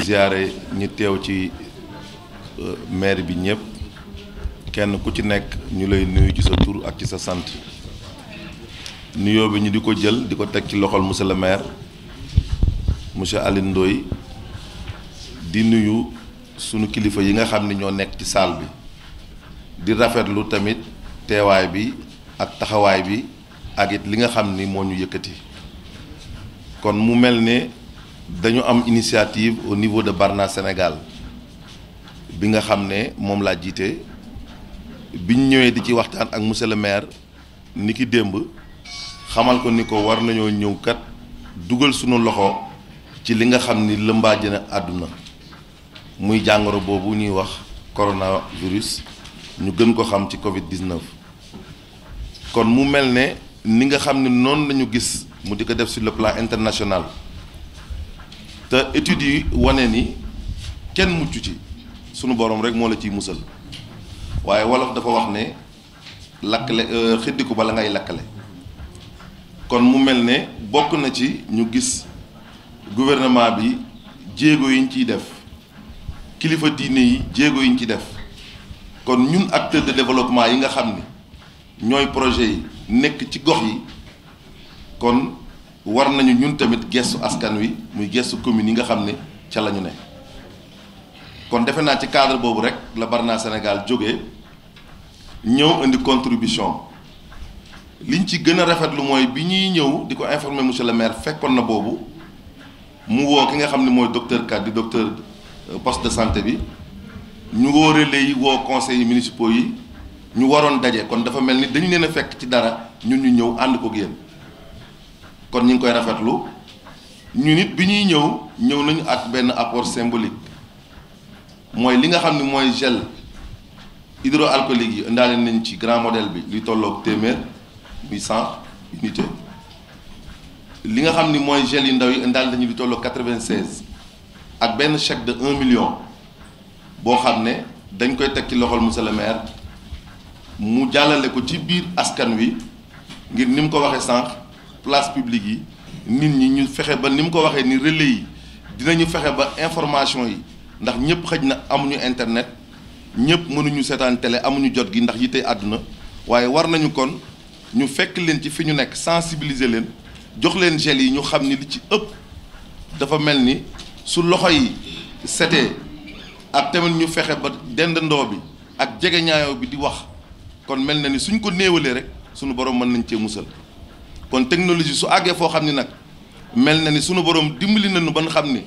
ziare ñi teew ci maire bi ñëpp kenn ku ci nekk ñu lay nuyu ci sa tur ak ci sa sant nuyoo bi ñu di ko jël di ko teg ci loxol monsieur le maire monsieur Alioune Ndoye di nuyu sunu kilifa yi nga xam ni ñoo nekk ci salle bi di rafetlu tamit teewaay bi ak taxawaay bi ak it li nga xam ni moo ñu yëkkati kon mu mel ne dañu am initiative au niveau de Barna Sénégal bi nga xam ne moom laa jiite biñ ñëwee di ci waxtaan ak monsieur le maire ni ki démb xamal ko ni ko war nañoo ñëw kat dugal sunu loxo ci li nga xam ni lëmbaaje na àdduna muy jàngoro boobu ñuy wax coronavirus ñu gën ko xam ci Covid-19 kon mu mel ne ni nga xam ne noonu lañu gis mu di ko def sur le plan international te études yi wane ni kenn mucc ci sunu borom rek moo la ciy musal waaye wolof dafa wax ne lakkale xiddiku bala ngay lakkale kon mu mel ne bokk na ci ñu gis gouvernement bi jéego yi ñu ciy def kilifa diine yi jéego yi ñu ci def kon ñun acteurs de développement yi nga xam ni ñooy projet yi nekk ci gox yi kon war nañu ñun tamit gestu askan wi muy gestu communes yi nga xam ne ca la ñu ne kon defe naa ci cadre boobu rek la Barna Sénégal jógee ñëw indi contribution liñ ci gën a rafetlu mooy bi ñuy ñëw di ko informer monsieur le maire fekkoon na boobu mu woo ki nga xam ne mooy docteur Kat di docteur poste de santé bi ñu woo relais yi woo conseils municipaux yi ñu waroon daje kon dafa mel ni dañu leen a fekk ci dara ñun ñu ñëw ànd ko yéen kon ñu ngi koy rafetlu ñu nit bi ñuy ñëw nañu ak benn apport symbolique mooy li nga xam ne mooy gel hydroalcoolique yi indaale nañ ci grand modèle bi luy tolloog téeméer muy 100 unités li nga xam ni mooy gel yu ndaw yi indaale nañu luy tolloog 96 ak benn chèque de 1 million boo xam ne dañ koy teg ci loxol monsieur le maire mu jàllale ko ci biir askan wi ngir ni mu ko waxee sànq place publique yi nit ñi ñu fexe ba ni mu ko waxee ni relais yi dinañu fexe ba information yi ndax ñëpp xëj na amuñu internet ñëpp mënuñu seetaan télé amuñu jot gi ndax yitte àdduna waaye war nañu kon ñu fekk leen ci fi ñu nekk sensibiliser leen jox leen gel yi ñu xam ni li ci ëpp dafa mel ni su loxo yi setee ak tamit ñu fexe ba dendandoo bi ak jegeñaayoo bi di wax kon mel na ni suñ ko néewalee rek suñu borom mën nañ cee musal kon technologie su àggee foo xam ni nag mel na ni suñu borom dimbali nañu ba nga xam ni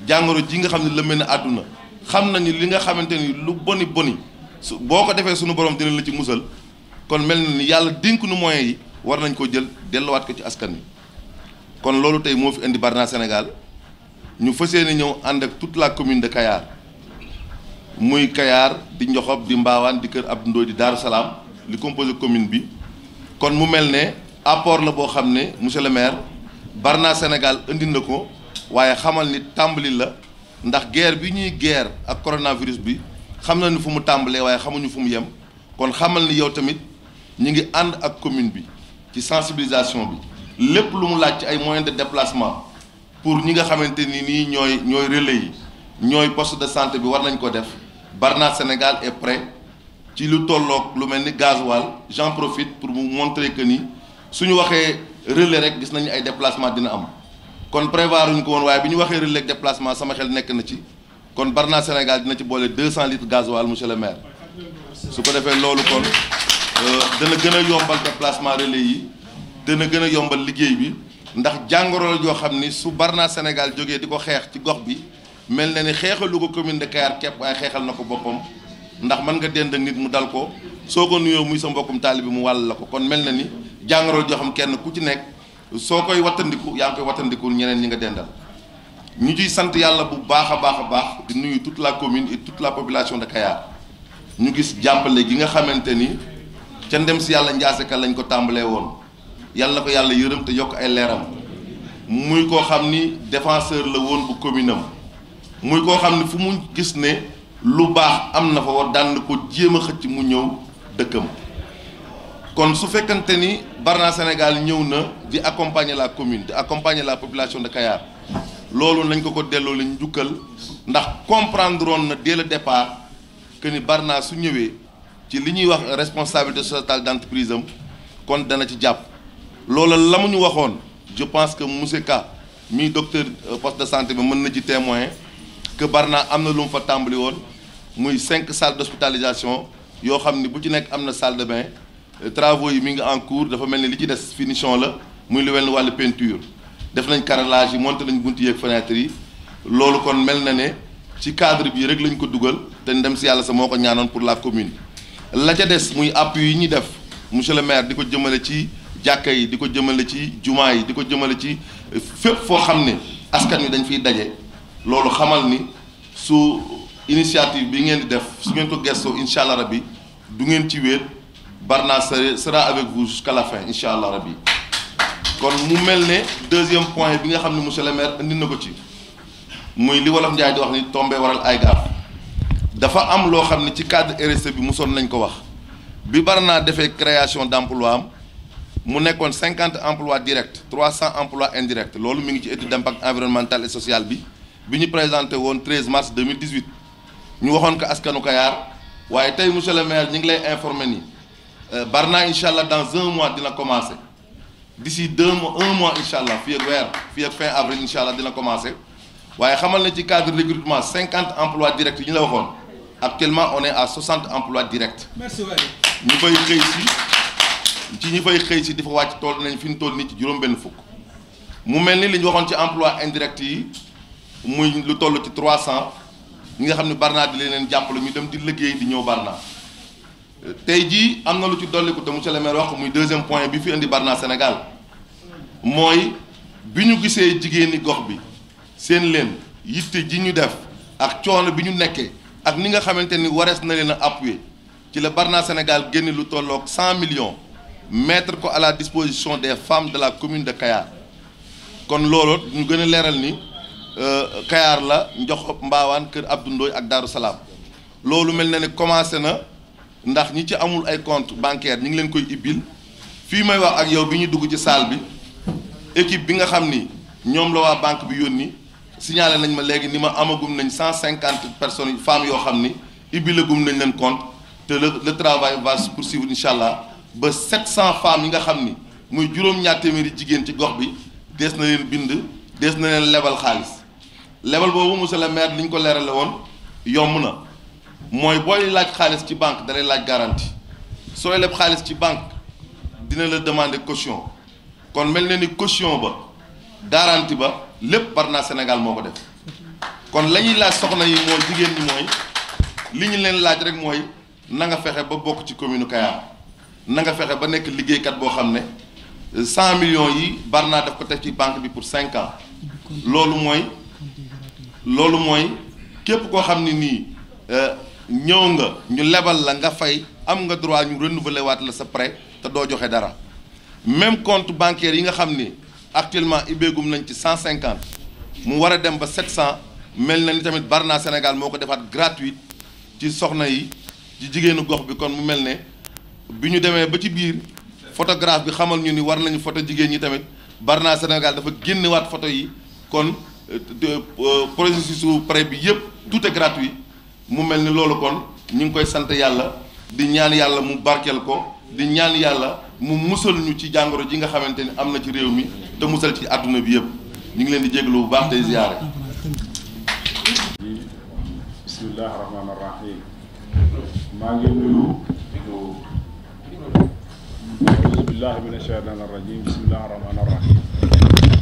jàngoro ji nga xam ne la mel ne àdduna xam nañu li nga xamante ni lu boni su boo ko defee suñu borom dina la ci musal kon mel na ni yàlla dénk nu moyens yi war nañ ko jël delluwaat ko ci askan wi kon loolu tey moo fi indi Barna Sénégal ñu fas yéene ñëw ànd ak toute la commune de Kayar muy Kayar di Njoxob di Mbaawaan di Kër Abdou Ndoye di Daaru Salaam li composé commune bi kon mu mel ne apport la boo xam ne monsieur le maire Barna Sénégal indi na ko waaye xamal ni tàmbali la ndax guerre bi ñuy guerre ak coronavirus bi xam na ni fu mu tàmbalee waaye xamuñu fu mu yem kon xamal ni yow tamit ñi ngi ànd ak commune bi ci sensibilisation bi lépp lu mu laaj ci ay moyens de déplacement pour ñi nga xamante ni nii ñooy relais yi ñooy poste de santé bi war nañ ko def Barna Sénégal est prêt ci lu tolloog lu mel ni gasoil j'en profite pour mu montrer que ni suñu waxee relais rek gis nañu ay déplacement dina am kon prévoir uñu ko woon waaye bi ñu waxee relais déplacement sama xel nekk na ci kon Barna Sénégal dina ci boole 200 litres gasoil monsieur le maire su ko defee loolu kon dana gën a yombal déplacement relais yi dana gën a yombal liggéey bi ndax jàngoro la joo xam ni su Barna Sénégal jógee di ko xeex ci gox bi mel na ni xeexalu ko commune de Kayar képp waaye xeexal na ko boppam ndax mën nga dend ak nit mu dal ko soo ko nuyoo muy sa mbokkum taalibe bi mu wàll la ko kon mel na ni jàngoro joo xam kenn ku ci nekk soo koy wattandiku yaa ngi koy wattandikul ñeneen ñi nga dendal ñu ciy sant yàlla bu baax a baax di nuyu toute la commune et toute la population de Kayar ñu gis jàppale gi nga xamante ni ca ndem si yàlla njaase ka lañ ko tàmbalee woon yàlla na ko yàlla yërëm te yokk ay leeram muy koo xam ni défenseur la woon bu commune am muy koo xam ni fu mu gis ne lu baax am na fa war daan na ko jéem a xëcc mu ñëw dëkkam kon su fekkante ni Barna Sénégal ñëw na di accompagner la commune di accompagner la population de Kayar loolu nañ ko delloo lañ njukkal ndax comprendre woon na dès le départ que ni Barna su ñëwee ci li ñuy wax responsabilité sociétale d'entreprise am kon dana ci jàpp loola la mu ñu waxoon je pense que monsieur Ka mi docteur poste de santé bi mën na ci témoin que Barna am na lu mu fa tàmbali woon muy 5 salles d'hospitalisation yoo xam ni bu ci nekk am na salle de bain travaux yi mi ngi en cours dafa mel ni li ci des finition la muy lu mel ni wàllu peinture def nañ carrelage yi monté nañ buntu yeeg fenêtre yi loolu kon mel na ne ci cadre bi rek lañ ko dugal te ndem si yàlla sa moo ko ñaanoon pour la commune la ca des muy appui yi ñuy def monsieur le maire di ko jëmale ci jàkka yi di ko jëmale ci jumaa yi di ko jëmale ci fépp foo xam ne askan wi dañ fiy daje loolu xamal ni su initiative bi ngeen di def su ngeen ko gestoo incha allah rabbi du ngeen ci wéet Barna sera avec vous jusqu'à la fin incha allah rabbi kon mu mel ne deuxième point bi nga xam ne monsieur le maire indi na ko ci muy li wolof Njaay di wax ni tombé waral ay gaaf dafa am loo xam ne ci cadre RSE bi mosoon nañ ko wax bi Barna defee création d'emploi am mu nekkoon 50 emplois directs 300 emplois indirects loolu mi ngi ci étude d'impact environnemental et social bi ñu présenté woon 13 mars 2018 ñu waxoon ko askanu Kayar waaye tey monsieur le maire ñu ngi lay informer ni Barna incha allah dans 1 mois dina commencer d'ici 1 mois incha allah fii ak fin avril incha allah dina commencer waaye xamal na ci cadre recrutement 50 emplois directs yi ñu la waxoon actuellement on est à 60 emplois directs. Merci waay. ñu fay xëy si ci ñi fay xëy si di fa wàcc tool nañ fi ñu toll nii ci juróom-benn fukk mu mel ni li ñu waxoon ci emploi indirect yi muy lu toll ci 300 ñi nga xam ne Barna di leen jàppale ñu dem di liggéey di ñëw Barna tey jii am na lu ci dolliku te monsieur le maire wax muy deuxième point bi fi indi Barna Sénégal mooy bi ñu gisee jigéeni gox bi seen leen yitte ji ñu def ak coono bi ñu nekkee ak ni nga xamante ni warees na leen a appuyer ci la Barna Sénégal génne lu tolloog 100 millions mettre ko à la disposition des femmes de la commune de Kayar kon loolu ñu gën a leeral ni Kayar la Njoxop Mbaawaan Kër Abdou Ndoye ak Daaru Salaam loolu mel na ne commencé na ndax ñi ci amul ay compte bancaire ñi ngi leen koy ibbil fii may wax ak yow bi ñu dugg ci salle bi équipe bi nga xam ni ñoom la waa banque bi yónni signalé nañ ma léegi ni ma amagum nañ 150 personnes femmes yoo xam ni ibbilagum nañ leen compte te le travail va se poursuivre incha allah ba 700 femmes yi nga xam ni muy juróom-ñaar téeméeri jigéen ci gox bi dees na leen bind dees na leen lebal xaalis lebal boobu monsieur le maire li ñu ko leerale woon yomb na mooy booy laaj xaalis ci banque dalay laaj garantie sooy leb xaalis ci banque dina la demander caution kon mel na ni caution ba garantie ba lépp Barna Sénégal moo ko def kon la ñuy laaj soxna yi mooy jigéen ñi mooy li ñu leen laaj rek mooy na nga fexe ba bokk ci commune Kayar na nga fexe ba nekk liggéeykat boo xam ne 100 millions yi Barna daf ko teg ci banque bi pour 5 ans loolu mooy képp koo xam ne nii ñëw nga ñu lebal la nga fay am nga droit ñu renouveler waat la sa prêt te doo joxe dara même compte bancaire yi nga xam ni actuellement ibbeegum nañ ci 150 mu war a dem ba 700 mel na ni tamit Barna Sénégal moo ko defaat gratuite ci soxna yi ci jigéenu gox bi kon mu mel ne bi ñu demee ba ci biir photographe bi xamal ñu ni war nañu photo jigéen ñi tamit Barna Sénégal dafa génnewaat photo yi kon processus su prêt bi yëpp tout est gratuit mu mel ni loolu kon ñu ngi koy sant yàlla di ñaan yàlla mu barkeel ko di ñaan yàlla mu musal ñu ci jàngoro ji nga xamante ni am na ci réew mi te musal ci àdduna bi yëpp ñu ngi leen di jéglu bu baax tey ziyaare. bismillahi rahmaani rahim maa ngi nuyu auzu billahi mina shaytaani rajim bismillahi rahmaani rahim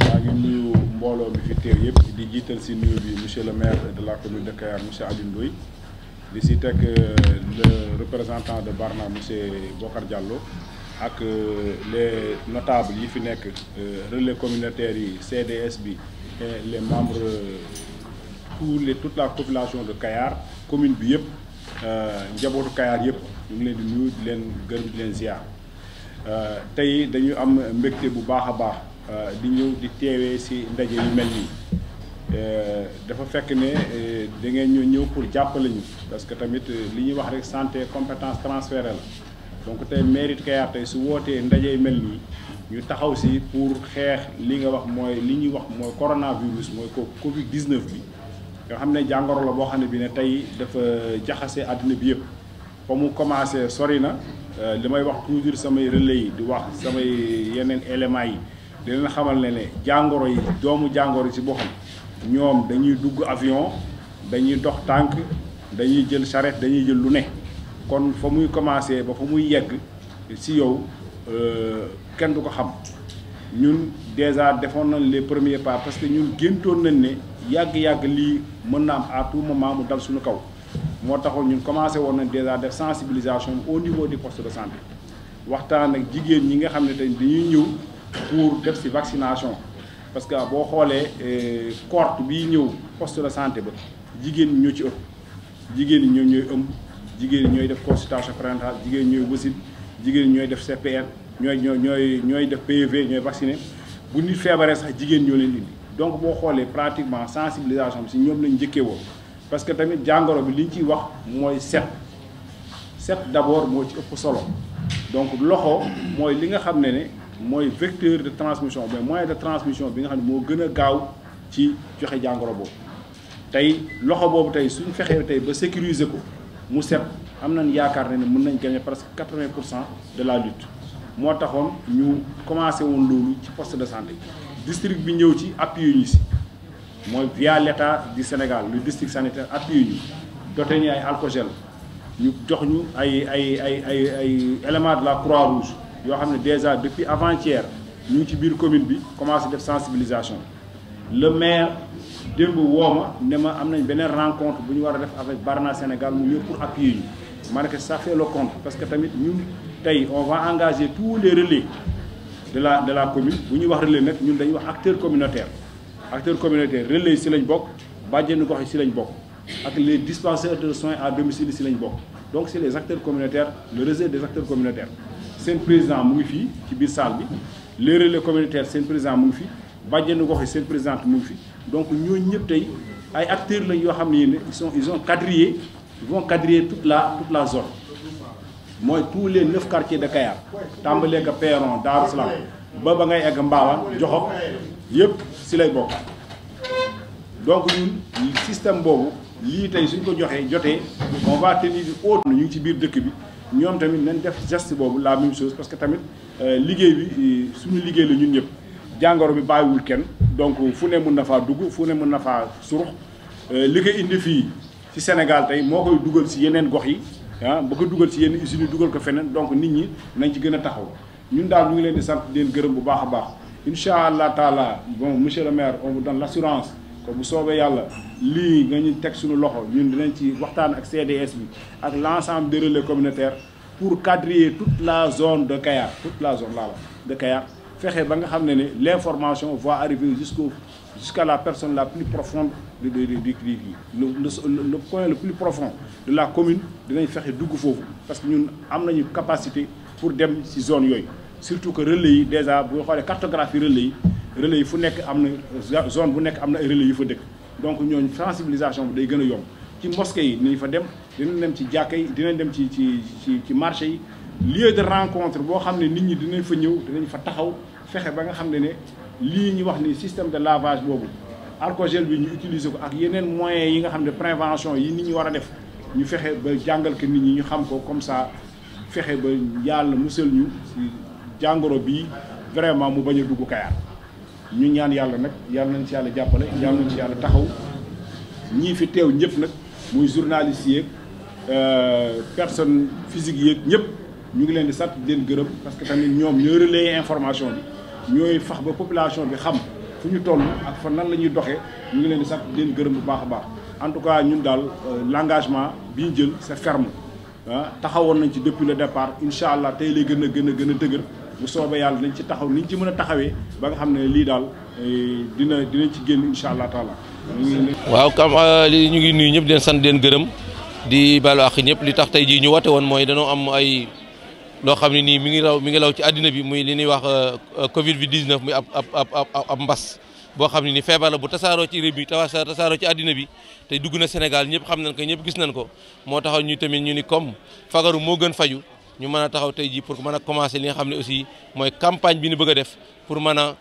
maa ngi nuyu mbooloo mi fi teew yëpp di jiital si nuyu bi monsieur le maire de la commune de Kayar monsieur Alioune Ndoye di si teg le représentant de Barna monsieur Bokar Diallo ak les notables yi fi nekk relais communautaires yi CDS bi et les membres toute la population de Kayar commune bi yëpp njabootu Kayar yëpp ñu ngi leen di nuyu di leen gërëm di leen ziar tey dañu am mbégte bu baax a baax di ñëw di teewee si ndaje yu mel nii dafa fekk ne da ngeen ñëw pour jàppale ñu parce que tamit li ñuy wax rek santé compétence transférée la donc tey mairie Kayar tey su wootee ndaje yu mel nii ñu taxaw si pour xeex li nga wax mooy li ñuy wax mooy coronavirus mooy Covid 19 bi nga xam ne jàngoro la boo xam ne bi ne tey dafa jaxase àddina bi yëpp fa mu commencé sori na li may wax toujours samay relais yi di wax samay yeneen éléments yi di leen xamal ne jàngoro yi doomu jàngoro yi si boo xam ñoom dañuy dugg avion dañuy dox tànk dañuy jël charrette dañuy jël lu ne kon fa muy commencé ba fa muy yegg si yow kenn du ko xam ñun déjà defoon nañ les premiers pas parce que ñun géntoon nañ ne yàgg-yàgg lii mën na am à tout moment mu dal suñu kaw moo taxoon ñun commencé woon nañ déjà def sensibilisation au niveau du poste de santé waxtaan ak jigéen ñi nga xam ne tey dañuy ñëw pour def si vaccination parce que boo xoolee cohorte bii ñëw poste de santé ba jigéen ñi ñoo ci ëpp jigéen ñi ñooy ëmb jigéen ñi ñooy def consultation prénatale jigéen ñi ñooy wasin jigéen ñi ñooy def CPN ñooy def PV ñooy vacciné bu nit feebaree sax jigéen ñoo leen indi donc boo xoolee pratiquement sensibilisation bi si ñoom lañ njëkkee woon parce que tamit jàngoro bi li ñu ciy wax mooy set d'abord moo ci ëpp solo donc loxo mooy li nga xam ne mooy vecteur de transmission mais moyen de transmission bi nga xam ne moo gën a gaaw ci joxe jàngoro boobu tey loxo boobu tey suñ fexee tey ba sécuriser ko mu set am nañ yaakaar ne mën nañ gagner presque 80% de la lutte moo taxoon ñu commencé woon loolu ci poste de santé district bi ñëw ci appui ñu si mooy via l'État du Sénégal le district sanitaire appui ñu doté ñu ay alcogel ñu jox ñu ay éléments de la Croix-Rouge yoo xam ne déjà depuis avant-hier ñu ngi ci biir commune bi commencé def sensibilisation le maire démb wooma ne ma am nañ beneen rencontre bu ñu war a def avec Barna Sénégal mu ñëw pour appuyer ñu ma ne que ça fait le compte parce que tamit ñun tey on va engager tous les relais de la commune bu ñuy wax relais nag ñun dañuy wax acteurs communautaires relais yi si lañ bokk bàjjenu gox yi si lañ bokk ak les dispensaires de soins à domicile si lañ bokk donc c'est les acteurs communautaires le réseau des acteurs communautaires seen président mu ngi fii ci biir salle bi les relais communautaires seen président mu ngi fi bàjjenu gox yi seen présidente mu ngi fi donc ñooñu ñëpp tey ay acteurs lañ yoo xam ne ils ont quadrillé ils vont quadriller toute la zone mooy tous les 9 quartiers de Kayar tàmbalee ko Perron Darou Salam ba ngay egg Mbaawan Joxob yëpp si lay bokk donc ñun système boobu lii tey suñ ko jotee on va tenir haute ñu ngi ci biir dëkk bi ñoom tamit nañ def geste boobu la même chose parce que tamit liggéey bi suñu liggéey la ñun ñëpp jàngoro bi bàyyiwul kenn donc fu ne mën na faa dugg fu ne mën na faa surux li ko indi fii ci Sénégal tey moo koy dugal si yeneen gox yi ba ko dugal si yenn usines yi dugal ko feneen donc nit ñi nañ ci gën a taxaw ñun daal ñu ngi leen di sant di leen gërëm bu baax a baax incha allah taala bon monsieur le maire on vous donne l'assurance que bu soobee yàlla lii nga ñu teg suñu loxo ñun dinañ ci waxtaan ak CDS bi ak l'ensemble des relais communautaires pour quadriller toute la zone de Kayar toute la zone de Kayar fexe ba nga xam ne l'information va arriver jusqu'à la personne la plus profonde le point le plus profond de la commune dinañ fexe dugg foofu parce que ñun am nañu capacité pour dem ci zone yooyu surtout que relais yi déjà boo xoolee cartographie relais yi fu nekk am na zone bu nekk am na ay relais yu fa dëkk donc ñooñu sensibilisation bi day gën a yomb ci mosquée yi dinañ fa dem dinañ dem ci jàkka yi dinañ dem ci marché yi lieu de rencontre boo xam ne nit ñi dinañ fa ñëw dinañ fa taxaw fexe ba nga xam ne lii ñu wax ni système de lavage boobu alcogel bi ñu utiliser ko ak yeneen moyens yi nga xam ne prévention yi nit ñi war a def ñu fexe ba jàngal ko nit ñi ñu xam ko comme ça fexe ba yàlla musal ñu ci jàngoro bii vraiment mu bañ a dugg Kayar ñu ñaan yàlla nag yàlla nañ ci yàlla jàppale yàlla nañ ci yàlla taxaw ñii fi teew ñëpp nag muy journalistes yeeg personne physique yeeg ñëpp ñu ngi leen di sant di leen gërëm parce que tamit ñoom ñooy relayer information bi ñooy fax ba population bi xam fu ñu toll ak fa nan la ñuy doxee ñu ngi leen di sant di leen gërëm bu baax a baax en tout cas ñun daal l'engagement bi ñu jël c'est ferme taxawoon nañ ci depuis le départ incha allah tey lay gën a dëgër bu soobee yàlla nañ ci taxaw niñ ci mën a taxawee ba nga xam ne lii daal dinañ ci génn incha allah taala. waaw ñu ngi nuyu ñëpp di leen sant di leen gërëm di baalu àq ñëpp li tax tey jii ñu woote woon mooy dañoo am ay loo xam ne nii mi ngi law ci àddina bi muy li ñuy wax Covid 19 muy ab mbas boo xam ne ni feebar la bu tasaaroo ci réew mi tasaaroo ci àddina bi te dugg na Sénégal ñëpp xam nañ ko ñëpp gis nañ ko moo tax ñu tamit ñu ni comme fagaru moo gën faju ñu mën a taxaw tey jii pour mën a commencer li nga xam ne aussi mooy campagne bi ñu bëgg a def pour mën a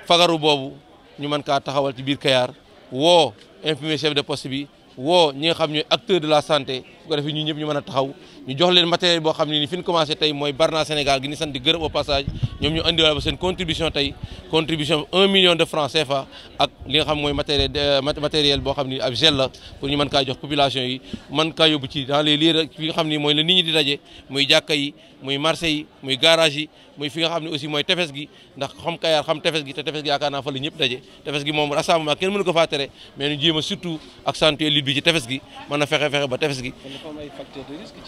fagaru boobu ñu mën kaa taxawal ci biir Kayar woo infirmier chef de poste bi woo ñi nga xam ñooy acteur de la santé bu ko defee ñu ñëpp ñu mën a taxaw ñu jox leen matériel boo xam ne ni fi ñu commencé tey mooy Barna Sénégal gi ni sant di gërëm au passage ñoom ñu andiwaale ba seen contribution tey contribution 1 million de francs CFA ak li nga xam mooy matériel boo xam ni ab gel la pour ñu mën kaa jox population yi mën kaa yóbbu ci dans les lieux fi nga xam ni mooy la nit ñi di daje muy jàkka yi muy marché yi muy garage yi muy fi nga xam ne aussi mooy tefes gi ndax xam Kayar xam tefes gi te tefes gi yaakaar naa fa la ñëpp daje tefes gi moom rassemblement kenn mënu ko faa tere mais ñu jéem a surtout accentuer lutte bi ci tefes gi mën a fexe ba tefes gi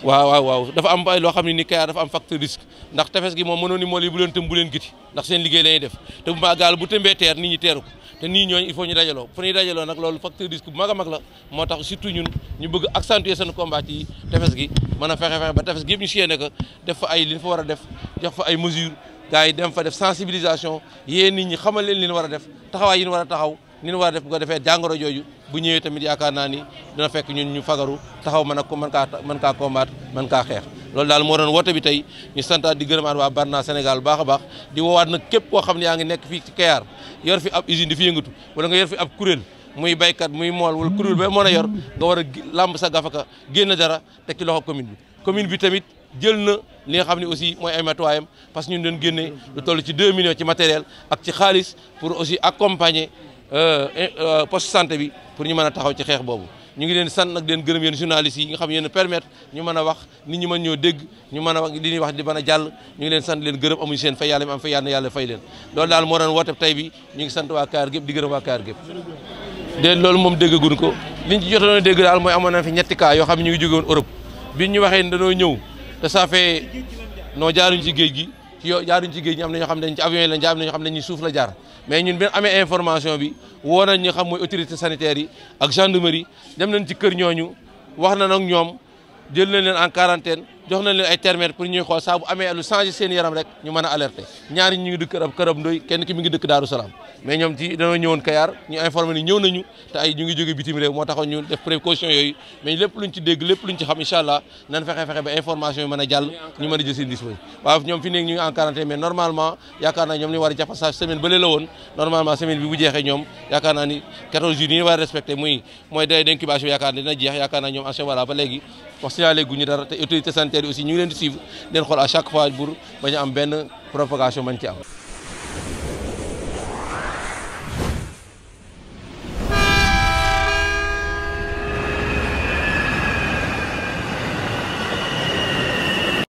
waaw dafa am ay loo xam ne ni Kayar dafa am facteur risque ndax tefes gi moom mënoon ni mool yi bu leen tëm bu leen giti ndax seen liggéey lañuy def te bu ma gaal bu tëmbee teer nit ñi teeru ko te nii ñooñu il faut ñu dajaloo fu ñuy dajaloo nag loolu facteur risque bu mag a mag la moo tax surtout ñun ñu bëgg accentuer seen combat ci tefes gi mën a fexe ba tefes gi yëpp ñu siyee ne que def fa ay li ñu fa war a def jox fa ay mesures gars yi dem fa def sensibilisation yéen nit ñi xamal leen li ñu war a def taxawaay yi ñu war a taxaw ni ñu war a def bu ko defee jàngoro jooju bu ñëwee tamit yaakaar naa ni dina fekk ñun ñu fagaru taxaw mën kaa combattre mën kaa xeex loolu daal moo doon woote bi tey ñu santaat di gërëmaat waa Barna Sénégal bu baax a baax di woowaat nag képp koo xam ne yaa ngi nekk fii ci Kayar yor fi ab usine di fi yëngatu wala nga yor fi ab kuréel muy baykat muy mool wala kuréel ba mën a yor nga war a làmb sa gafaka génn dara teg ci loxo commune bi tamit jël na li nga xam ne aussi mooy ay matuwaayam parce que ñun doon génne lu toll ci 2 millions ci matériel ak ci xaalis pour aussi accompagner poste santé bi pour ñu mën a taxaw ci xeex boobu ñu ngi leen sant nag leen gërëm yéen journalistes yi nga xam yéen permettre ñu mën a wax nit ñi mën ñoo dégg ñu mën a wax li ñuy wax di mën a jàll ñu ngi leen sant leen gërëm amuñu seen fay yàlla mi am fay yàlla fay leen loolu daal moo doon woote tey bi ñu ngi sant waa Kayar gépp di gërëm waa Kayar gépp de loolu moom déggagun ko liñ ci jotoon a dégg daal mooy amoon na fi ñetti cas yoo xam ne ñu ngi jóge woon Europe biñ ñu waxee ne dañoo ñëw te ça fait non jaaruñ ci géej gi jaaruñ ci géej gi am na ñoo xam ne dañ ci avion yi lañ jaar am na ñoo xam ne dañuy suuf la jaar mais ñun benn amee information bi woo nañ ñu xam mooy autorité sanitaire yi ak gendarmerie dem nañ ci kër ñooñu wax na nag ñoom jël nañ leen en quarantaine jox nañ leen ay thermomètre pour ñuy xool saa bu amee lu changé seen yaram rek ñu mën a alerter ñaari ñu ngi dëkk Kërab Ndoy kenn ki mi ngi dëkk Daaru Salaam mais ñoom ci dañoo ñëwoon Kayar ñu informé ni ñëw nañu te ay ñu ngi jóge bitim réew moo taxoon ñu def précaution yooyu mais lépp luñ ci dégg lépp luñ ci xam incha allah nan fexe ba information yi mën a jàll ñu mën a jël seen disposition waaw ñoom fi nekk ñu ngi en quarantaine mais normalement yaakaar naa ñoom li war a jàpp sa semaine bële la woon normalement semaine bi bu jeexee ñoom yaakaar naa ni 14 jours yi ñu war a respecté mooy délai d'incubation yaakaar na dina jeex yaakaar naa ñoom en voilà ba léegi wax signalé guñu dara te autorité sanitaire yi aussi ñu ngi leen di suivre leen xool à chaque fois pour bañ a am benn propagation bañ ci am